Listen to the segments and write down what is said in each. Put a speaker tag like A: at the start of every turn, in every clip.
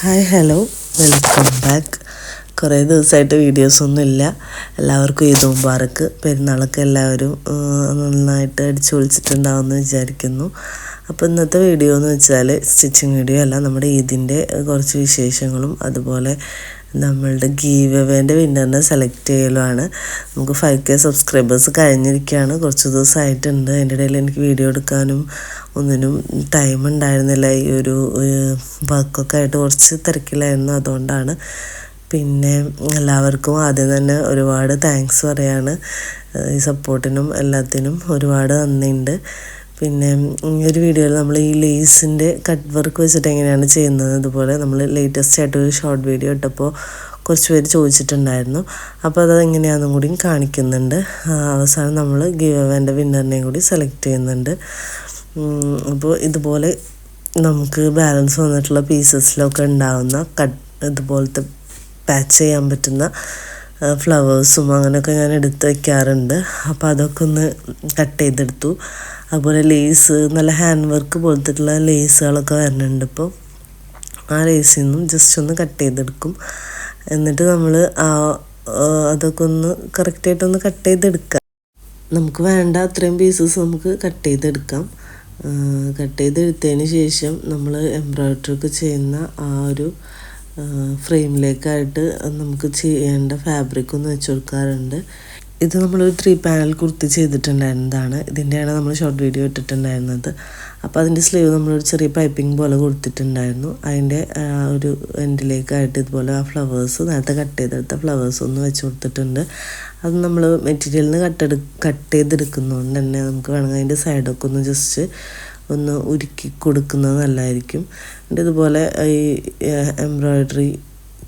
A: Hi hello welcome back. കുറേ ദിവസമായിട്ട് വീഡിയോസൊന്നും ഇല്ല. എല്ലാവർക്കും ഈദ് മുബാറക്ക്. പെരുന്നാളൊക്കെ എല്ലാവരും നന്നായിട്ട് അടിച്ചു പൊളിച്ചിട്ടുണ്ടാവുമെന്ന് വിചാരിക്കുന്നു. അപ്പോൾ ഇന്നത്തെ വീഡിയോ എന്ന് വെച്ചാൽ സ്റ്റിച്ചിങ് വീഡിയോ അല്ല, നമ്മുടെ ഈദിൻ്റെ കുറച്ച് വിശേഷങ്ങളും അതുപോലെ നമ്മളുടെ ഗീവ് അവേൻ്റെ വിന്നറിനെ സെലക്ട് ചെയ്യലുമാണ്. നമുക്ക് 5K സബ്സ്ക്രൈബേഴ്സ് കഴിഞ്ഞിരിക്കുകയാണ്. കുറച്ച് ദിവസമായിട്ടുണ്ട്. അതിൻ്റെ ഇടയിൽ എനിക്ക് വീഡിയോ എടുക്കാനും ഒന്നിനും ടൈം ഉണ്ടായിരുന്നില്ല. ഈ ഒരു വർക്കൊക്കെ ആയിട്ട് കുറച്ച് തിരക്കിലായിരുന്നു. അതുകൊണ്ടാണ്. പിന്നെ എല്ലാവർക്കും ആദ്യം തന്നെ ഒരുപാട് താങ്ക്സ് പറയാണ്. ഈ സപ്പോർട്ടിനും എല്ലാത്തിനും ഒരുപാട് നന്ദിയുണ്ട്. പിന്നെ ഈ ഒരു വീഡിയോയിൽ നമ്മൾ ഈ ലേസിൻ്റെ കട്ട് വർക്ക് വെച്ചിട്ട് എങ്ങനെയാണ് ചെയ്യുന്നത്, അതുപോലെ നമ്മൾ ലേറ്റസ്റ്റ് ആയിട്ടൊരു ഷോർട്ട് വീഡിയോ ഇട്ടപ്പോൾ കുറച്ച് പേര് ചോദിച്ചിട്ടുണ്ടായിരുന്നു. അപ്പോൾ അത് എങ്ങനെയാണെന്നും കൂടി കാണിക്കുന്നുണ്ട്. അവസാനം നമ്മൾ ഗിവ് അവേൻ്റെ വിന്നറിനെയും കൂടി സെലക്ട് ചെയ്യുന്നുണ്ട്. അപ്പോൾ ഇതുപോലെ നമുക്ക് ബാലൻസ് വന്നിട്ടുള്ള പീസസിലൊക്കെ ഉണ്ടാവുന്ന ഇതുപോലത്തെ പാച്ച് ചെയ്യാൻ പറ്റുന്ന ഫ്ലവേഴ്സും അങ്ങനെയൊക്കെ ഞാൻ എടുത്ത് വയ്ക്കാറുണ്ട്. അപ്പോൾ അതൊക്കെ ഒന്ന് കട്ട് ചെയ്തെടുത്തു. അതുപോലെ ലേസ്, നല്ല ഹാൻഡ് വർക്ക് പോലത്തുള്ള ലേസുകളൊക്കെ വരുന്നുണ്ട്. ഇപ്പോൾ ആ ലേസിൽ നിന്നും ജസ്റ്റ് ഒന്ന് കട്ട് ചെയ്തെടുക്കും. എന്നിട്ട് നമ്മൾ അതൊക്കെ ഒന്ന് കറക്റ്റായിട്ടൊന്ന് കട്ട് ചെയ്തെടുക്കാം. നമുക്ക് വേണ്ട അത്രയും പീസസ് നമുക്ക് കട്ട് ചെയ്തെടുക്കാം. കട്ട് ചെയ്തെടുത്തതിന് ശേഷം നമ്മൾ എംബ്രോയ്ഡറി ഒക്കെ ചെയ്യുന്ന ആ ഒരു ഫ്രെയിമിലേക്കായിട്ട് നമുക്ക് ചെയ്യേണ്ട ഫാബ്രിക് ഒന്ന് വെച്ച് കൊടുക്കാറുണ്ട്. ഇത് നമ്മളൊരു 3 പാനൽ കുർത്തി ചെയ്തിട്ടുണ്ടായിരുന്നതാണ്. ഇതിൻ്റെയാണ് നമ്മൾ ഷോർട്ട് വീഡിയോ ഇട്ടിട്ടുണ്ടായിരുന്നത്. അപ്പോൾ അതിൻ്റെ സ്ലീവ് നമ്മളൊരു ചെറിയ പൈപ്പിംഗ് പോലെ കൊടുത്തിട്ടുണ്ടായിരുന്നു. അതിൻ്റെ ഒരു എൻഡിലേക്കായിട്ട് ഇതുപോലെ ആ ഫ്ലവേഴ്സ്, നേരത്തെ കട്ട് ചെയ്തെടുത്ത ഫ്ലവേഴ്സ് ഒന്ന് വെച്ച് കൊടുത്തിട്ടുണ്ട്. അത് നമ്മൾ മെറ്റീരിയലിന് കട്ട് ചെയ്തെടുക്കുന്നതുകൊണ്ട് തന്നെ നമുക്ക് വേണമെങ്കിൽ അതിൻ്റെ സൈഡൊക്കെ ഒന്ന് ജസ്റ്റ് ഒന്ന് ഉരുക്കി കൊടുക്കുന്നത് നല്ലതായിരിക്കും. എന്നിട്ട് ഇതുപോലെ ഈ എംബ്രോയ്ഡറി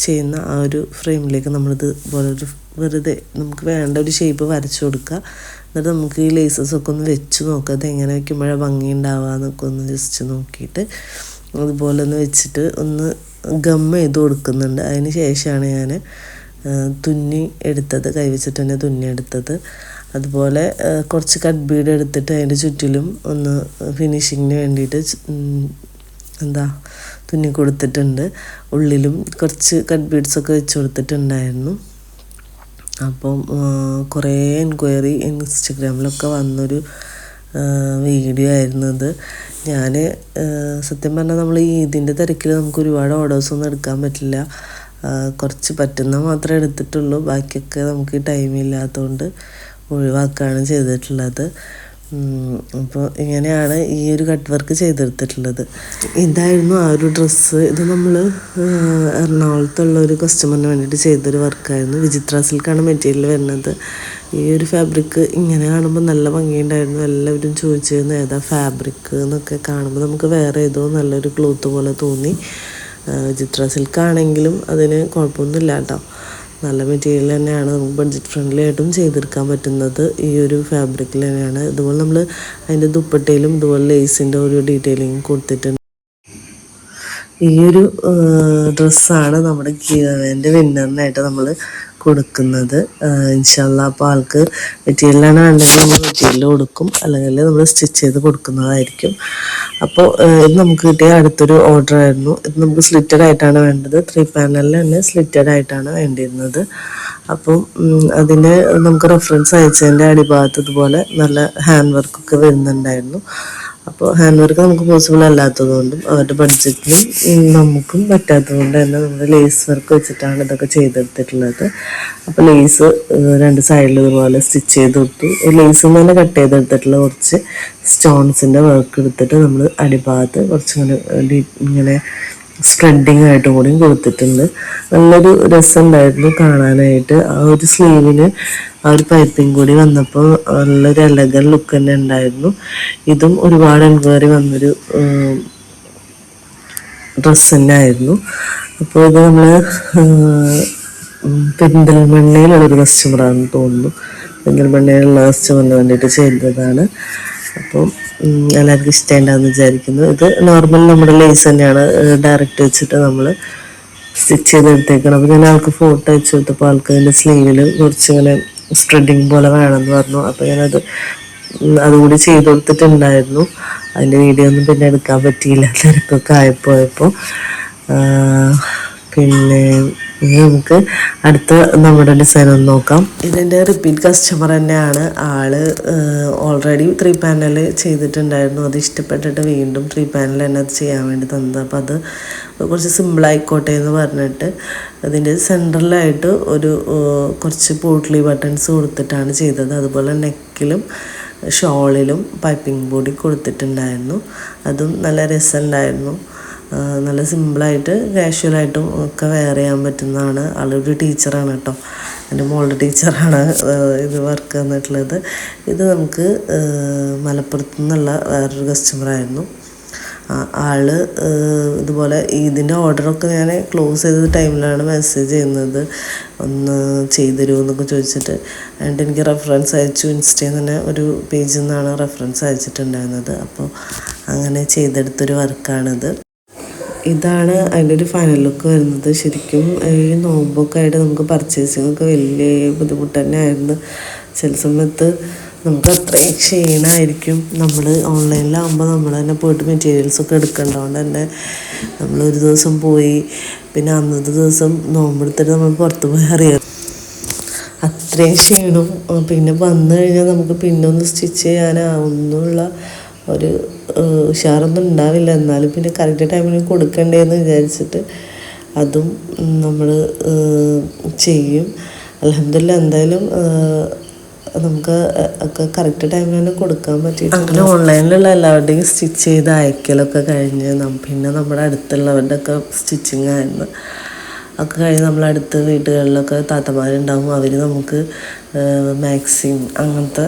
A: ചെയ്യുന്ന ആ ഒരു ഫ്രെയിമിലേക്ക് നമ്മളിത് പോലെ ഒരു വെറുതെ നമുക്ക് വേണ്ട ഒരു ഷേപ്പ് വരച്ചു കൊടുക്കുക. എന്നിട്ട് നമുക്ക് ഈ ലേസസൊക്കെ ഒന്ന് വെച്ച് നോക്കുക, അത് എങ്ങനെ വയ്ക്കുമ്പോഴാണ് ഭംഗി ഉണ്ടാവുക എന്നൊക്കെ ഒന്ന് ജസ്റ്റ് നോക്കിയിട്ട് അതുപോലെ ഒന്ന് വെച്ചിട്ട് ഒന്ന് ഗം ചെയ്ത് കൊടുക്കുന്നുണ്ട്. അതിന് ശേഷമാണ് ഞാൻ തുന്നി എടുത്തത്, കൈവച്ചിട്ട് തന്നെ തുന്നി എടുത്തത്. അതുപോലെ കുറച്ച് കട്ട് ബീഡ് എടുത്തിട്ട് അതിൻ്റെ ചുറ്റിലും ഒന്ന് ഫിനിഷിങ്ങിന് വേണ്ടിയിട്ട് തുന്നി കൊടുത്തിട്ടുണ്ട്. ഉള്ളിലും കുറച്ച് കട്ട് ബീഡ്സൊക്കെ വെച്ച് കൊടുത്തിട്ടുണ്ടായിരുന്നു. അപ്പം കുറേ എൻക്വയറി ഇൻസ്റ്റഗ്രാമിലൊക്കെ വന്നൊരു വീഡിയോ ആയിരുന്നു അത്. ഞാൻ സത്യം പറഞ്ഞാൽ നമ്മൾ ഈ ഇതിൻ്റെ തിരക്കിൽ നമുക്ക് ഒരുപാട് ഓർഡേഴ്സൊന്നും എടുക്കാൻ പറ്റില്ല. കുറച്ച് പറ്റുന്ന മാത്രമേ എടുത്തിട്ടുള്ളൂ. ബാക്കിയൊക്കെ നമുക്ക് ടൈമില്ലാത്തതുകൊണ്ട് ഒഴിവാക്കുകയാണ് ചെയ്തിട്ടുള്ളത്. അപ്പോൾ ഇങ്ങനെയാണ് ഈ ഒരു കട്ട് വർക്ക് ചെയ്തെടുത്തിട്ടുള്ളത്. ഇതായിരുന്നു ആ ഒരു ഡ്രസ്സ്. ഇത് നമ്മൾ എറണാകുളത്തുള്ള ഒരു കസ്റ്റമറിന് വേണ്ടിയിട്ട് ചെയ്തൊരു വർക്കായിരുന്നു. വിചിത്ര സിൽക്കാണ് മെറ്റീരിയൽ വരുന്നത്. ഈ ഒരു ഫാബ്രിക് ഇങ്ങനെ കാണുമ്പോൾ നല്ല ഭംഗിയുണ്ടായിരുന്നു. എല്ലാവരും ചോദിച്ചിരുന്നു ഏതാ ഫാബ്രിക് എന്നൊക്കെ. കാണുമ്പോൾ നമുക്ക് വേറെ ഏതോ നല്ലൊരു ക്ലോത്ത് പോലെ തോന്നി. വിചിത്ര സിൽക്കാണെങ്കിലും അതിന് കുഴപ്പമൊന്നുമില്ല കേട്ടോ. നല്ല മെറ്റീരിയൽ തന്നെയാണ്. നമുക്ക് ബഡ്ജറ്റ് ഫ്രണ്ട്ലി ആയിട്ടും ചെയ്തെടുക്കാൻ പറ്റുന്നത് ഈ ഒരു ഫാബ്രിക്കിൽ തന്നെയാണ്. ഇതുപോലെ നമ്മൾ അതിൻ്റെ ദുപ്പട്ടയിലും ഇതുപോലെ ലേസിൻ്റെ ഒരു ഡീറ്റെയിലിംഗ് കൊടുത്തിട്ടുണ്ട്. ഈ ഒരു ഡ്രസ്സാണ് നമ്മുടെ ഗിവ് അവേൻ്റെ വിന്നറിനായിട്ട് നമ്മൾ കൊടുക്കുന്നത്. ഇൻഷാല്ലാ. അപ്പോൾ ആൾക്ക് മെറ്റീരിയലാണ് വേണ്ടെങ്കിൽ നമ്മൾ മെറ്റീരിയൽ കൊടുക്കും, അല്ലെങ്കിൽ നമ്മൾ സ്റ്റിച്ച് ചെയ്ത് കൊടുക്കുന്നതായിരിക്കും. അപ്പോൾ ഇത് നമുക്ക് കിട്ടിയ അടുത്തൊരു ഓർഡർ ആയിരുന്നു. ഇത് നമുക്ക് സ്ലിറ്റഡ് ആയിട്ടാണ് വേണ്ടത്. 3 പാനലിൽ തന്നെ സ്ലിറ്റഡ് ആയിട്ടാണ് വേണ്ടിയിരുന്നത്. അപ്പം അതിന് നമുക്ക് റെഫറൻസ് അയച്ചതിൻ്റെ അടിഭാഗത്ത് ഇതുപോലെ നല്ല ഹാൻഡ് വർക്കൊക്കെ വരുന്നുണ്ടായിരുന്നു. അപ്പോൾ ഹാൻഡ് വർക്ക് നമുക്ക് പോസിബിൾ അല്ലാത്തതുകൊണ്ടും അവരുടെ ബഡ്ജറ്റിലും നമുക്കും പറ്റാത്തതുകൊണ്ട് തന്നെ നമ്മൾ ലേസ് വർക്ക് വെച്ചിട്ടാണ് ഇതൊക്കെ ചെയ്തെടുത്തിട്ടുള്ളത്. അപ്പോൾ ലേസ് 2 സൈഡിൽ ഇതുപോലെ സ്റ്റിച്ച് ചെയ്ത് കൊടുത്തു. ലേസിൽ നിന്ന് തന്നെ കട്ട് ചെയ്തെടുത്തിട്ടുള്ള കുറച്ച് സ്റ്റോൺസിൻ്റെ വർക്ക് എടുത്തിട്ട് നമ്മൾ അടിഭാഗത്ത് ഇങ്ങനെ സ്പ്രെഡിങ് ആയിട്ട് കൂടിയും കൊടുത്തിട്ടുണ്ട്. നല്ലൊരു രസമുണ്ടായിരുന്നു കാണാനായിട്ട്. ആ ഒരു സ്ലീവിന് ആ ഒരു പൈപ്പിംഗ് കൂടി വന്നപ്പോൾ നല്ലൊരു എലഗൻ ലുക്ക് തന്നെ ഉണ്ടായിരുന്നു. ഇതും ഒരുപാട് എൻക്വയറി വന്നൊരു ഡ്രസ്സ് തന്നെ ആയിരുന്നു. അപ്പോൾ ഇത് നമ്മൾ പെരിന്തൽമണ്ണയിലുള്ളൊരു കസ്റ്റമറാണെന്ന് തോന്നുന്നു. പെരിന്തൽമണ്ണയിലുള്ള കസ്റ്റമറിന് വേണ്ടിയിട്ട് ചെയ്തതാണ്. അപ്പം എല്ലാവർക്കും ഇഷ്ടമുണ്ടാകുമെന്ന് വിചാരിക്കുന്നു. ഇത് നോർമൽ നമ്മുടെ ലേസ് തന്നെയാണ് ഡയറക്റ്റ് വെച്ചിട്ട് നമ്മൾ സ്റ്റിച്ച് ചെയ്തെടുത്തേക്കണം. അപ്പോൾ ഞാൻ ആൾക്ക് ഫോട്ടോ അയച്ചു കൊടുത്തപ്പോൾ ആൾക്ക് അതിൻ്റെ സ്ലീവിൽ കുറച്ചിങ്ങനെ സ്പ്രെഡിങ് പോലെ വേണമെന്ന് പറഞ്ഞു. അപ്പോൾ ഞാനത് അതുകൂടി ചെയ്ത് കൊടുത്തിട്ടുണ്ടായിരുന്നു. അതിൻ്റെ വീഡിയോ ഒന്നും പിന്നെ എടുക്കാൻ പറ്റിയില്ല, തിരക്കൊക്കെ ആയപ്പോയപ്പോൾ. പിന്നെ നമുക്ക് അടുത്ത നമ്മുടെ ഡിസൈൻ ഒന്ന് നോക്കാം. ഇതിൻ്റെ റിപ്പീറ്റ് കസ്റ്റമർ തന്നെയാണ്. ആള് ഓൾറെഡി 3 പാനൽ ചെയ്തിട്ടുണ്ടായിരുന്നു. അത് ഇഷ്ടപ്പെട്ടിട്ട് വീണ്ടും 3 പാനൽ തന്നെ അത് ചെയ്യാൻ വേണ്ടി തന്നത്. അപ്പോൾ അത് കുറച്ച് സിമ്പിളായിക്കോട്ടെ എന്ന് പറഞ്ഞിട്ട് അതിൻ്റെ സെൻട്രലായിട്ട് ഒരു കുറച്ച് പോട്ട്ലി ബട്ടൺസ് കൊടുത്തിട്ടാണ് ചെയ്തത്. അതുപോലെ നെക്കിലും ഷോളിലും പൈപ്പിംഗ് ബോഡി കൊടുത്തിട്ടുണ്ടായിരുന്നു. അതും നല്ല രസമുണ്ടായിരുന്നു. നല്ല സിമ്പിളായിട്ട് കാഷ്വലായിട്ടും ഒക്കെ വെയർ ചെയ്യാൻ പറ്റുന്നതാണ്. ആളൊരു ടീച്ചറാണ് കേട്ടോ, എൻ്റെ മോളുടെ ടീച്ചറാണ് ഇത് വർക്ക് തന്നിട്ടുള്ളത്. ഇത് നമുക്ക് മലപ്പുറത്തു നിന്നുള്ള വേറൊരു കസ്റ്റമറായിരുന്നു. ആള് ഇതുപോലെ ഇതിൻ്റെ ഓർഡറൊക്കെ ഞാൻ ക്ലോസ് ചെയ്ത ടൈമിലാണ് മെസ്സേജ് ചെയ്യുന്നത്, ഒന്ന് ചെയ്തു തരുമോ എന്നൊക്കെ ചോദിച്ചിട്ട്. എന്നിട്ട് എനിക്ക് റെഫറൻസ് അയച്ചു. ഇൻസ്റ്റയിൽ തന്നെ ഒരു പേജിൽ നിന്നാണ് റെഫറൻസ് അയച്ചിട്ടുണ്ടായിരുന്നത്. അപ്പോൾ അങ്ങനെ ചെയ്തെടുത്തൊരു വർക്കാണിത്. ഇതാണ് അതിൻ്റെ ഒരു ഫൈനൽ ലുക്ക് വരുന്നത്. ശരിക്കും ഈ നോമ്പൊക്കെ ആയിട്ട് നമുക്ക് പർച്ചേസിങ് ഒക്കെ വലിയ ബുദ്ധിമുട്ട് തന്നെ ആയിരുന്നു. ചില സമയത്ത് നമുക്ക് അത്രയും ക്ഷീണമായിരിക്കും. നമ്മൾ ഓൺലൈനിലാകുമ്പോൾ നമ്മൾ തന്നെ പോയിട്ട് മെറ്റീരിയൽസൊക്കെ എടുക്കേണ്ടതുകൊണ്ട് തന്നെ നമ്മളൊരു ദിവസം പോയി പിന്നെ അന്നത്തെ ദിവസം നോമ്പെടുത്തിട്ട് നമ്മൾ പുറത്ത് പോയി അറിയാം അത്രയും ക്ഷീണം. പിന്നെ വന്നു കഴിഞ്ഞാൽ നമുക്ക് പിന്നെ ഒന്ന് സ്റ്റിച്ച് ചെയ്യാനാവുന്നുള്ള ഒരു ഉഷാറൊന്നും ഉണ്ടാവില്ല. എന്നാലും പിന്നെ കറക്റ്റ് ടൈമിന് കൊടുക്കണ്ടേന്ന് വിചാരിച്ചിട്ട് അതും നമ്മൾ ചെയ്യും. അൽഹംദുലില്ലാ എന്തായാലും നമുക്ക് ഒക്കെ കറക്റ്റ് ടൈമിൽ തന്നെ കൊടുക്കാൻ പറ്റിയിട്ട് അങ്ങനെ ഓൺലൈനിലുള്ള എല്ലാവരുടെയും സ്റ്റിച്ച് ചെയ്ത് അയക്കലൊക്കെ കഴിഞ്ഞ് പിന്നെ നമ്മുടെ അടുത്തുള്ളവരുടെ ഒക്കെ സ്റ്റിച്ചിങ് ആയിരുന്നു. ഒക്കെ കഴിഞ്ഞ് നമ്മളടുത്ത വീടുകളിലൊക്കെ താത്തമാരുണ്ടാവും. അവർ നമുക്ക് മാക്സിം അങ്ങനത്തെ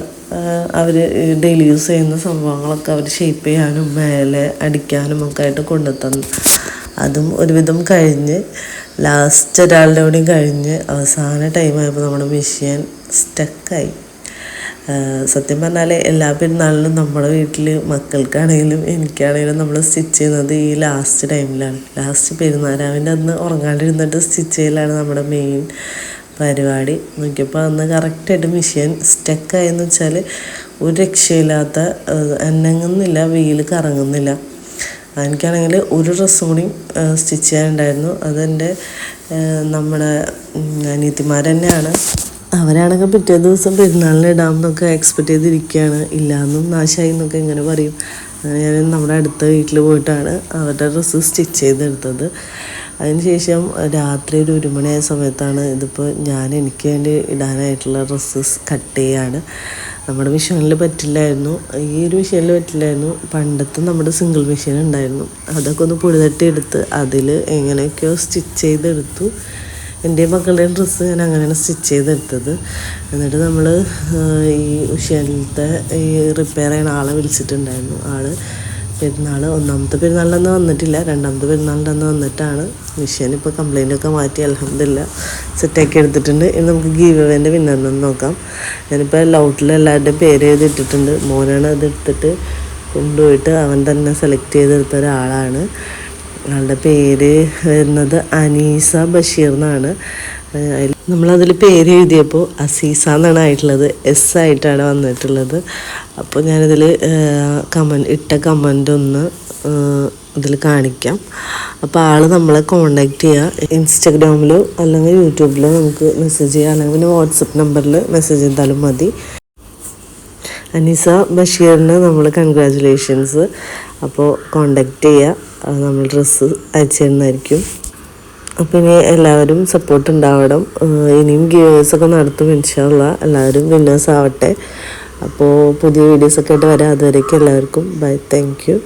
A: അവർ ഡെയിലി യൂസ് ചെയ്യുന്ന സംഭവങ്ങളൊക്കെ അവർ ഷേപ്പ് ചെയ്യാനും മേലെ അടിക്കാനും ഒക്കെ ആയിട്ട് കൊണ്ടുത്തന്നു. അതും ഒരുവിധം കഴിഞ്ഞ് ലാസ്റ്റ് ഒരാളുടെ കൂടിയും കഴിഞ്ഞ് അവസാന ടൈമായപ്പോൾ നമ്മുടെ മെഷീൻ സ്റ്റക്കായി. സത്യം പറഞ്ഞാൽ എല്ലാ പെരുന്നാളിലും നമ്മുടെ വീട്ടിൽ മക്കൾക്കാണെങ്കിലും എനിക്കാണെങ്കിലും നമ്മൾ സ്റ്റിച്ച് ചെയ്യുന്നത് ഈ ലാസ്റ്റ് ടൈമിലാണ്. ലാസ്റ്റ് പെരുന്നാളിൻ്റെ അന്ന് ഉറങ്ങാണ്ടിരുന്നിട്ട് സ്റ്റിച്ച് ചെയ്യലാണ് നമ്മുടെ മെയിൻ പരിപാടി. നോക്കിയപ്പോൾ അന്ന് കറക്റ്റായിട്ട് മെഷീൻ സ്റ്റക്കായെന്ന് വെച്ചാൽ ഒരു രക്ഷയില്ലാത്ത അനങ്ങുന്നില്ല, വെയിൽ കറങ്ങുന്നില്ല. എനിക്കാണെങ്കിൽ ഒരു ഡ്രസ്സും കൂടി സ്റ്റിച്ച് ചെയ്യാനുണ്ടായിരുന്നു. അതെൻ്റെ നമ്മുടെ അനിയത്തിമാർ തന്നെയാണ്. അവരാണെങ്കിൽ പിറ്റേ ദിവസം പെരുന്നാളിന് ഇടാമെന്നൊക്കെ എക്സ്പെക്റ്റ് ചെയ്തിരിക്കുകയാണ്. ഇല്ലയെന്നും നാശമായി എന്നൊക്കെ ഇങ്ങനെ പറയും. ഞാൻ നമ്മുടെ അടുത്ത വീട്ടിൽ പോയിട്ടാണ് അവരുടെ ഡ്രസ്സ് സ്റ്റിച്ച് ചെയ്തെടുത്തത്. അതിനുശേഷം രാത്രി ഒരു 1 മണിയായ സമയത്താണ് ഇതിപ്പോൾ എനിക്ക് വേണ്ടി ഇടാനായിട്ടുള്ള ഡ്രസ്സസ് കട്ട് ചെയ്യാണ്. നമ്മുടെ മെഷീനിൽ പറ്റില്ലായിരുന്നു, ഈ ഒരു മെഷീനിൽ പറ്റില്ലായിരുന്നു. പണ്ടത്തെ നമ്മുടെ സിംഗിൾ മെഷീൻ ഉണ്ടായിരുന്നു, അതൊക്കെ ഒന്ന് പൊടിതട്ടി എടുത്ത് അതിൽ എങ്ങനെയൊക്കെയോ സ്റ്റിച്ച് ചെയ്തെടുത്തു. എൻ്റെ മക്കളുടെ ഡ്രസ്സ് ഞാൻ അങ്ങനെയാണ് സ്റ്റിച്ച് ചെയ്തെടുത്തത്. എന്നിട്ട് നമ്മൾ ഈ മെഷീനിലത്തെ ഈ റിപ്പയർ ചെയ്യുന്ന ആളെ വിളിച്ചിട്ടുണ്ടായിരുന്നു. ആൾ ഒന്നാമത്തെ പെരുന്നാളിൻ്റെ വന്നിട്ടില്ല, രണ്ടാമത്തെ പെരുന്നാളിൻ്റെ വന്നിട്ടാണ്. മെഷീൻ ഇപ്പോൾ കംപ്ലൈൻ്റൊക്കെ മാറ്റി അൽഹംദുലില്ലാ സെറ്റാക്കി എടുത്തിട്ടുണ്ട്. ഇനി നമുക്ക് ഗീവ് അവേൻ്റെ വിന്നറിനെ നോക്കാം. ഞാനിപ്പോൾ ലൗട്ടിൽ എല്ലാവരുടെയും പേര് എഴുതിയിട്ടിട്ടുണ്ട്. മോനാണ് അത് എടുത്തിട്ട് കൊണ്ടുപോയിട്ട് അവൻ തന്നെ സെലക്ട് ചെയ്തെടുത്ത ഒരാളാണ്. ആളുടെ പേര് വരുന്നത് അനീസ ബഷീർ എന്നാണ്. നമ്മളതിൽ പേര് എഴുതിയപ്പോൾ അസീസ എന്നാണ് ആയിട്ടുള്ളത്, എസ് ആയിട്ടാണ് വന്നിട്ടുള്ളത്. അപ്പോൾ ഞാനിതിൽ ഇട്ട കമൻ്റ് ഒന്ന് ഇതിൽ കാണിക്കാം. അപ്പോൾ ആൾ നമ്മളെ കോണ്ടാക്ട് ചെയ്യുക. ഇൻസ്റ്റഗ്രാമിലോ അല്ലെങ്കിൽ യൂട്യൂബിലോ നമുക്ക് മെസ്സേജ് ചെയ്യുക, അല്ലെങ്കിൽ പിന്നെ വാട്സപ്പ് നമ്പറിൽ മെസ്സേജ് ചെയ്താലും മതി. അനീസ ബഷീറിന് നമ്മൾ കൺഗ്രാജുലേഷൻസ്. അപ്പോൾ കോണ്ടാക്ട് ചെയ്യുക, നമ്മൾ ഡ്രസ്സ് അയച്ചു തരുന്നതായിരിക്കും. അപ്പോൾ ഇനി എല്ലാവരും സപ്പോർട്ട് ഉണ്ടാവണം. ഇനിയും ഗിവേഴ്സൊക്കെ നടത്തും ഇൻഷാ അല്ലാ. എല്ലാവരും വിന്നേഴ്സ് ആവട്ടെ. അപ്പോൾ പുതിയ വീഡിയോസൊക്കെ ആയിട്ട് വരാം. അതുവരേക്കും എല്ലാവർക്കും ബൈ, താങ്ക് യു.